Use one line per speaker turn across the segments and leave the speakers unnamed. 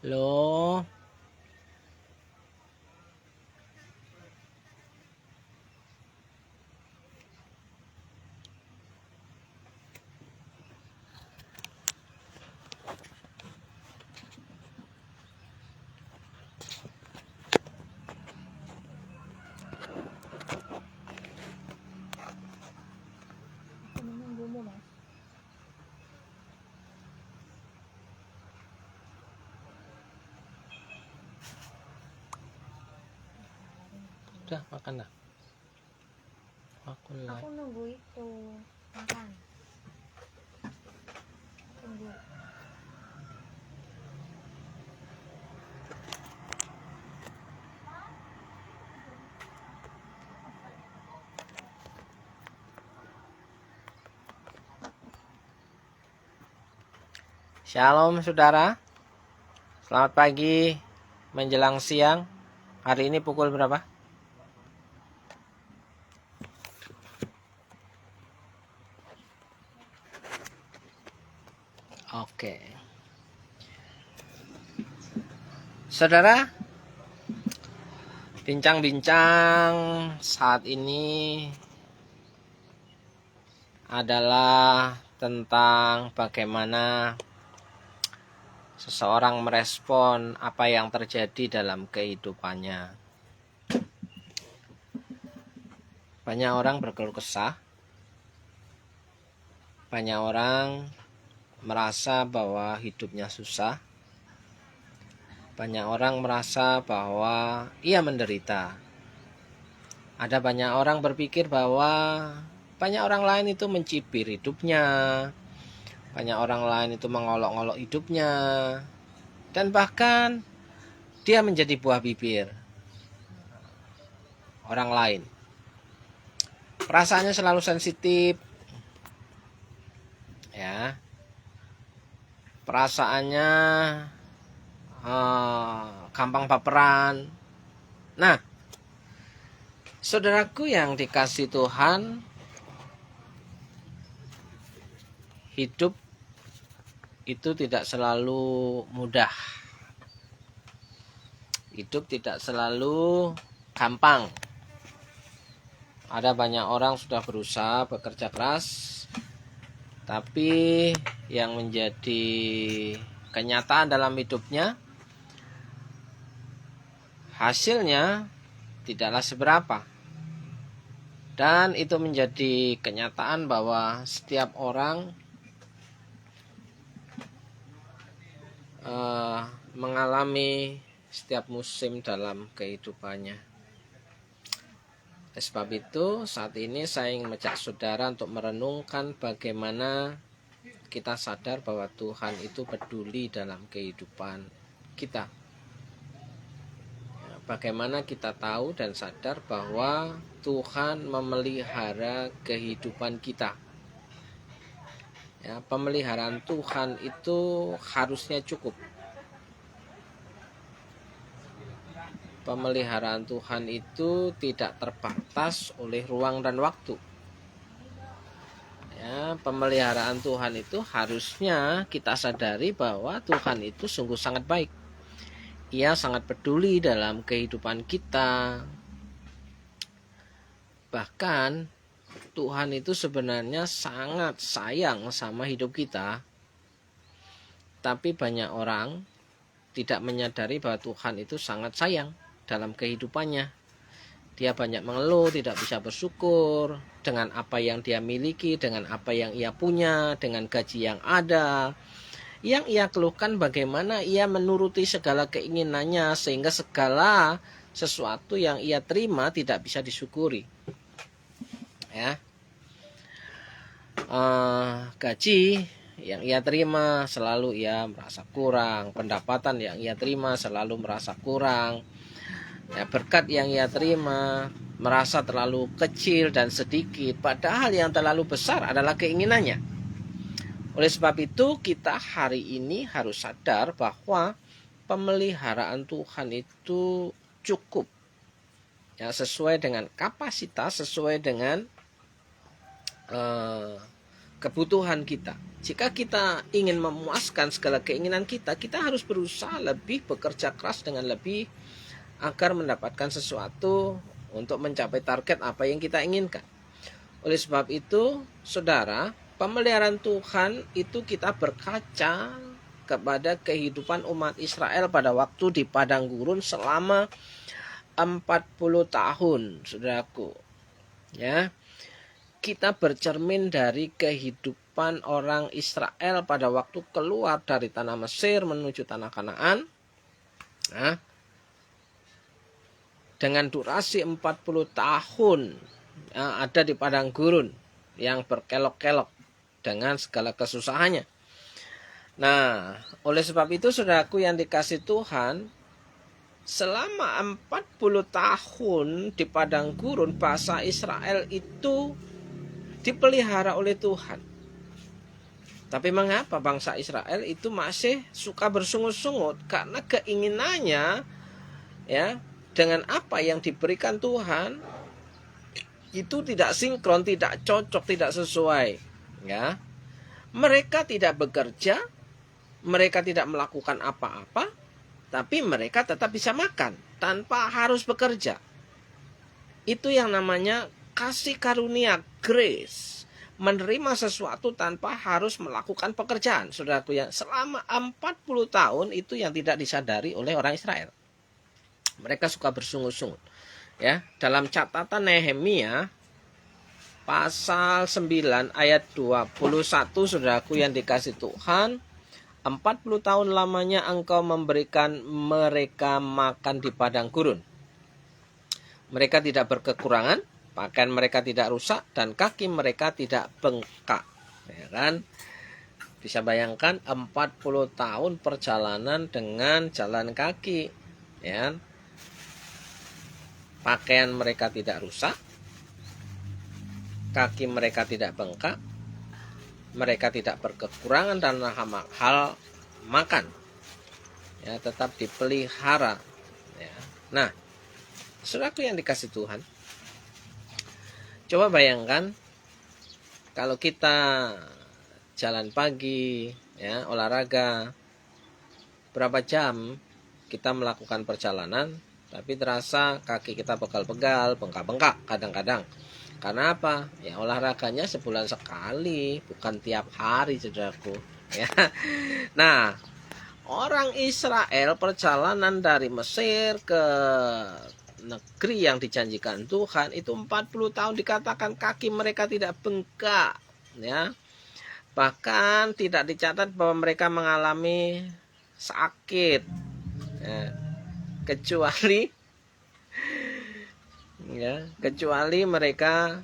Loh,
Menunggumu, Mas.
udah makan dah. Aku
Aku nunggu itu makan. Tunggu.
Shalom saudara. Selamat pagi menjelang siang. Hari ini pukul berapa? Oke. Saudara, bincang-bincang saat ini adalah tentang bagaimana seseorang merespon apa yang terjadi dalam kehidupannya. Banyak orang berkeluh kesah. Banyak orang merasa bahwa hidupnya susah. Banyak orang merasa bahwa ia menderita. Ada banyak orang berpikir bahwa banyak orang lain itu mencibir hidupnya. Banyak orang lain itu mengolok-olok hidupnya. Dan bahkan dia menjadi buah bibir orang lain. Perasaannya selalu sensitif. Ya. Perasaannya gampang baperan. Nah, saudaraku yang dikasih Tuhan, hidup itu tidak selalu mudah. Hidup tidak selalu gampang. Ada banyak orang sudah berusaha bekerja keras, tapi yang menjadi kenyataan dalam hidupnya, hasilnya tidaklah seberapa. Dan itu menjadi kenyataan bahwa setiap orang mengalami setiap musim dalam kehidupannya. Oleh sebab itu, saat ini saya ingin mengajak saudara untuk merenungkan bagaimana kita sadar bahwa Tuhan itu peduli dalam kehidupan kita. Bagaimana kita tahu dan sadar bahwa Tuhan memelihara kehidupan kita. Ya, pemeliharaan Tuhan itu harusnya cukup. Pemeliharaan Tuhan itu tidak terbatas oleh ruang dan waktu. Ya, pemeliharaan Tuhan itu harusnya kita sadari bahwa Tuhan itu sungguh sangat baik. Ia sangat peduli dalam kehidupan kita. Bahkan Tuhan itu sebenarnya sangat sayang sama hidup kita. Tapi banyak orang tidak menyadari bahwa Tuhan itu sangat sayang dalam kehidupannya. Dia banyak mengeluh, tidak bisa bersyukur dengan apa yang dia miliki, dengan apa yang ia punya, dengan gaji yang ada. Yang ia keluhkan bagaimana ia menuruti segala keinginannya sehingga segala sesuatu yang ia terima tidak bisa disyukuri. Ya, gaji yang ia terima selalu ia merasa kurang, pendapatan yang ia terima selalu merasa kurang, ya, berkat yang ia terima merasa terlalu kecil dan sedikit, padahal yang terlalu besar adalah keinginannya. Oleh sebab itu kita hari ini harus sadar bahwa pemeliharaan Tuhan itu cukup, ya, sesuai dengan kapasitas, sesuai dengan kebutuhan kita. Jika kita ingin memuaskan segala keinginan kita, kita harus berusaha lebih, bekerja keras dengan lebih agar mendapatkan sesuatu untuk mencapai target apa yang kita inginkan. Oleh sebab itu, saudara, pemeliharaan Tuhan itu kita berkaca kepada kehidupan umat Israel pada waktu di padang gurun selama 40 tahun, saudaraku. Ya, kita bercermin dari kehidupan orang Israel pada waktu keluar dari tanah Mesir menuju tanah Kanaan. Nah, dengan durasi 40 tahun ada di padang gurun yang berkelok-kelok dengan segala kesusahannya. Nah, oleh sebab itu saudaraku yang dikasih Tuhan, selama 40 tahun di padang gurun bangsa Israel itu dipelihara oleh Tuhan. Tapi mengapa bangsa Israel itu masih suka bersungut-sungut? Karena keinginannya ya dengan apa yang diberikan Tuhan itu tidak sinkron, tidak cocok, tidak sesuai. Ya, mereka tidak bekerja, mereka tidak melakukan apa-apa, tapi mereka tetap bisa makan tanpa harus bekerja. Itu yang namanya kasih karunia, grace. Menerima sesuatu tanpa harus melakukan pekerjaan. Saudaraku yang selama 40 tahun itu yang tidak disadari oleh orang Israel. Mereka suka bersungut-sungut. Ya, dalam catatan Nehemia pasal 9 ayat 21, saudaraku yang dikasih Tuhan, 40 tahun lamanya engkau memberikan mereka makan di padang gurun. Mereka tidak berkekurangan, pakaian mereka tidak rusak, dan kaki mereka tidak bengkak. Ya kan? Bisa bayangkan 40 tahun perjalanan dengan jalan kaki. Ya. Pakaian mereka tidak rusak, kaki mereka tidak bengkak, mereka tidak berkekurangan dan hal makan. Ya, tetap dipelihara. Ya. Nah, saudaraku yang dikasih Tuhan, coba bayangkan kalau kita jalan pagi, ya, olahraga, berapa jam kita melakukan perjalanan, tapi terasa kaki kita pegal-pegal, bengkak-bengkak kadang-kadang. Karena apa? Ya olahraganya sebulan sekali, bukan tiap hari, saudaraku. Ya. Nah, orang Israel perjalanan dari Mesir ke negeri yang dijanjikan Tuhan itu 40 tahun dikatakan kaki mereka tidak bengkak, ya. Bahkan tidak dicatat bahwa mereka mengalami sakit, ya. Kecuali mereka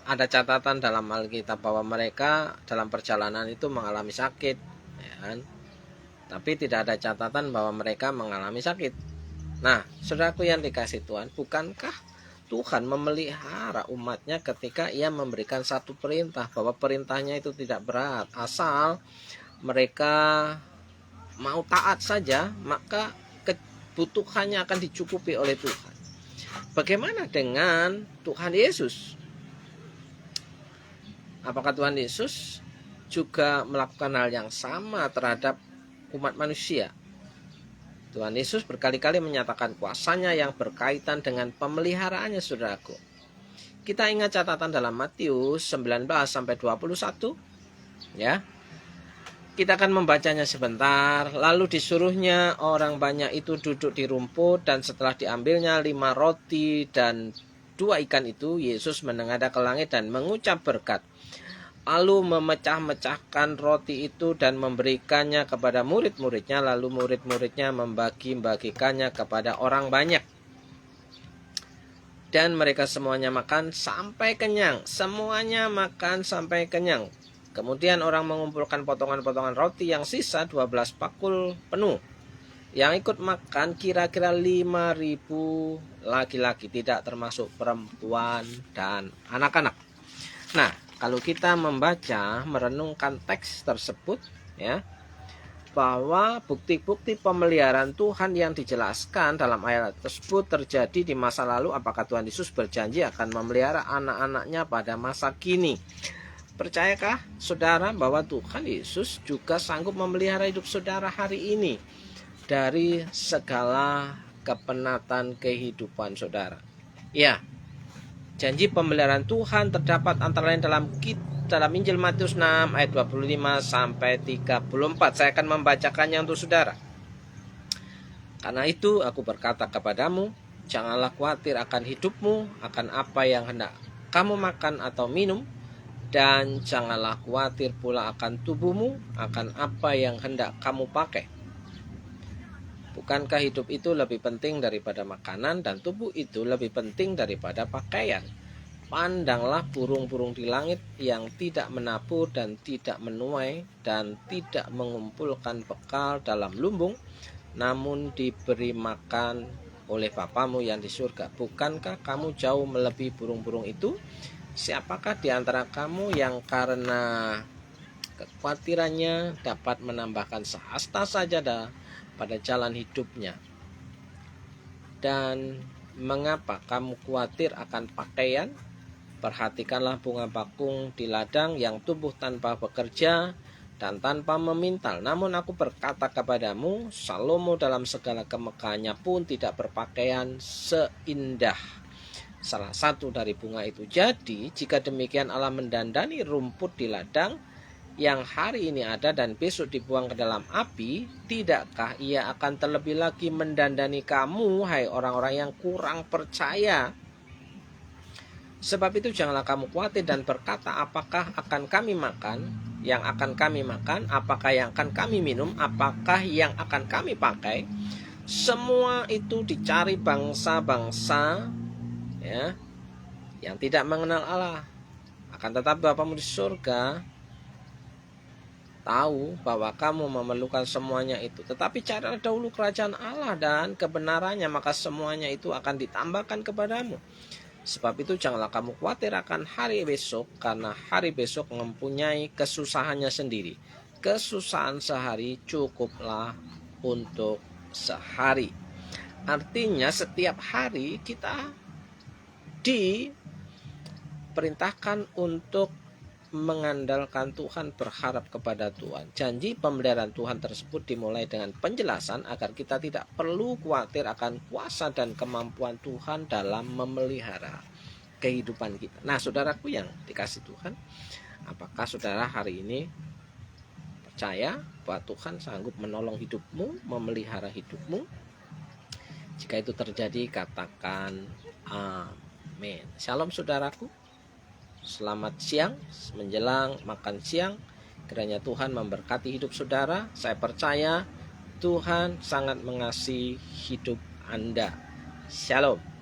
ada catatan dalam Alkitab bahwa mereka dalam perjalanan itu mengalami sakit, ya kan? Tapi tidak ada catatan bahwa mereka mengalami sakit. Nah, saudaraku yang dikasih Tuhan, bukankah Tuhan memelihara umatnya ketika ia memberikan satu perintah, bahwa perintahnya itu tidak berat, asal mereka mau taat saja, maka kebutuhannya akan dicukupi oleh Tuhan. Bagaimana dengan Tuhan Yesus? Apakah Tuhan Yesus juga melakukan hal yang sama terhadap umat manusia? Tuhan Yesus berkali-kali menyatakan kuasanya yang berkaitan dengan pemeliharaannya, saudaraku. Kita ingat catatan dalam Matius 19-21, ya. Kita akan membacanya sebentar. Lalu disuruhnya orang banyak itu duduk di rumput, dan setelah diambilnya 5 roti dan 2 ikan itu, Yesus menengadah ke langit dan mengucap berkat. Lalu memecah-mecahkan roti itu dan memberikannya kepada murid-muridnya. Lalu murid-muridnya membagi-bagikannya kepada orang banyak. Dan mereka semuanya makan sampai kenyang. Semuanya makan sampai kenyang. Kemudian orang mengumpulkan potongan-potongan roti yang sisa 12 pakul penuh. Yang ikut makan kira-kira 5.000 laki-laki, tidak termasuk perempuan dan anak-anak. Nah, kalau kita membaca, merenungkan teks tersebut, ya, bahwa bukti-bukti pemeliharaan Tuhan yang dijelaskan dalam ayat tersebut terjadi di masa lalu. Apakah Tuhan Yesus berjanji akan memelihara anak-anaknya pada masa kini? Percayakah saudara bahwa Tuhan Yesus juga sanggup memelihara hidup saudara hari ini dari segala kepenatan kehidupan saudara? Ya, janji pemeliharaan Tuhan terdapat antara lain dalam Injil Matius 6 ayat 25 sampai 34. Saya akan membacakannya untuk saudara. Karena itu aku berkata kepadamu, janganlah khawatir akan hidupmu, akan apa yang hendak kamu makan atau minum, dan janganlah khawatir pula akan tubuhmu, akan apa yang hendak kamu pakai. Bukankah hidup itu lebih penting daripada makanan, dan tubuh itu lebih penting daripada pakaian? Pandanglah burung-burung di langit yang tidak menabur dan tidak menuai dan tidak mengumpulkan bekal dalam lumbung, namun diberi makan oleh Bapamu yang di surga. Bukankah kamu jauh melebihi burung-burung itu? Siapakah di antara kamu yang karena kekhawatirannya dapat menambahkan sehasta saja pada jalan hidupnya? Dan mengapa kamu khawatir akan pakaian? Perhatikanlah bunga bakung di ladang yang tumbuh tanpa bekerja dan tanpa memintal. Namun aku berkata kepadamu, Salomo dalam segala kemegahannya pun tidak berpakaian seindah salah satu dari bunga itu. Jadi jika demikian Allah mendandani rumput di ladang yang hari ini ada dan besok dibuang ke dalam api, tidakkah ia akan terlebih lagi mendandani kamu, hai orang-orang yang kurang percaya? Sebab itu janganlah kamu khawatir dan berkata, apakah akan kami makan, yang akan kami makan, apakah yang akan kami minum, apakah yang akan kami pakai. Semua itu dicari bangsa-bangsa, ya, yang tidak mengenal Allah. Akan tetapi Bapamu di surga tahu bahwa kamu memerlukan semuanya itu. Tetapi carilah dahulu kerajaan Allah dan kebenarannya, maka semuanya itu akan ditambahkan kepadamu. Sebab itu janganlah kamu khawatir akan hari besok, karena hari besok mempunyai kesusahannya sendiri. Kesusahan sehari cukuplah untuk sehari. Artinya setiap hari kita diperintahkan untuk mengandalkan Tuhan, berharap kepada Tuhan. Janji pemeliharaan Tuhan tersebut dimulai dengan penjelasan agar kita tidak perlu khawatir akan kuasa dan kemampuan Tuhan dalam memelihara kehidupan kita. Nah, saudaraku yang dikasih Tuhan, apakah saudara hari ini percaya bahwa Tuhan sanggup menolong hidupmu, memelihara hidupmu? Jika itu terjadi, katakan amin. Shalom saudaraku. Selamat siang, menjelang makan siang. Kiranya Tuhan memberkati hidup saudara. Saya percaya Tuhan sangat mengasihi hidup Anda. Shalom.